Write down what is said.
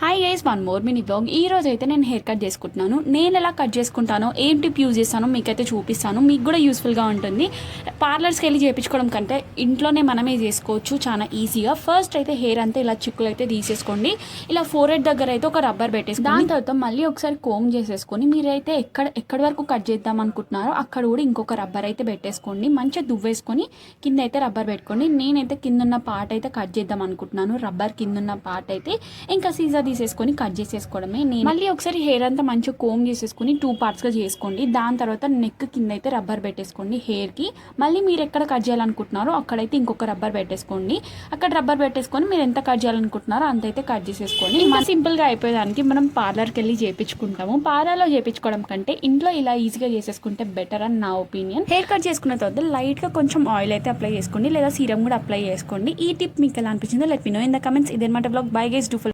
Hi guys, one more mini blog. ఈ రోజు అయితే నేను హెయిర్ కట్ చేసుకుంటున్నాను. నేను ఎలా కట్ చేసుకుంటానో, ఏం టిప్ యూజ్ చేస్తానో మీకైతే చూపిస్తాను. మీకు కూడా యూస్ఫుల్గా ఉంటుంది. పార్లర్స్కి వెళ్ళి చేయించుకోవడం కంటే ఇంట్లోనే మనమే చేసుకోవచ్చు చాలా ఈజీగా. ఫస్ట్ అయితే హెయిర్ అంతా ఇలా చిక్కులు అయితే తీసేసుకోండి. ఇలా ఫోర్హెడ్ దగ్గర అయితే ఒక రబ్బర్ పెట్టేసి దాని తర్వాత మళ్ళీ ఒకసారి కోమ్ చేసేసుకొని మీరైతే ఎక్కడి వరకు కట్ చేద్దాం అనుకుంటున్నారో అక్కడ కూడా ఇంకొక రబ్బర్ అయితే పెట్టేసుకోండి. మంచిగా దువ్వేసుకొని కింద అయితే రబ్బర్ పెట్టుకోండి. నేనైతే కిందున్న పార్ట్ అయితే కట్ చేద్దాం అనుకుంటున్నాను. రబ్బర్ కిందున్న పార్ట్ అయితే ఇంకా సీజర్ తీసేసుకొని కట్ చేసేసుకోవడమే. నేను మళ్ళీ ఒకసారి హెయిర్ అంతా మంచిగా కోమ్ చేసేసుకొని 2 పార్ట్స్గా చేసుకోండి. దాని తర్వాత నెక్ కింద అయితే రబ్బర్ పెట్టేసుకోండి హెయిర్కి. మళ్ళీ మీరు ఎక్కడ కట్ చేయాలనుకుంటున్నారో అక్కడైతే ఇంకొక రబ్బర్ పెట్టేసుకోండి. అక్కడ రబ్బర్ పెట్టేసుకొని మీరు ఎంత కట్ చేయాలనుకుంటున్నారో అంత అయితే కట్ చేసేసుకోండి. ఇంకా సింపుల్గా అయిపోయేదానికి మనం పార్లర్కి వెళ్ళి చేయించుకుంటాము. పార్లర్లో చేయించుకోవడం కంటే ఇంట్లో ఇలా ఈజీగా చేసేసుకుంటే బెటర్ అని నా ఒపీనియన్. హెయిర్ కట్ చేసుకున్న తర్వాత లైట్గా కొంచెం ఆయిల్ అయితే అప్లై చేసుకోండి, లేదా సీరం కూడా అప్లై చేసుకోండి. ఈ టిప్ మీకు ఎలా అనిపించిందో let me know in the comments. ఇదన్నమాట బ్లాగ్. Bye guys, do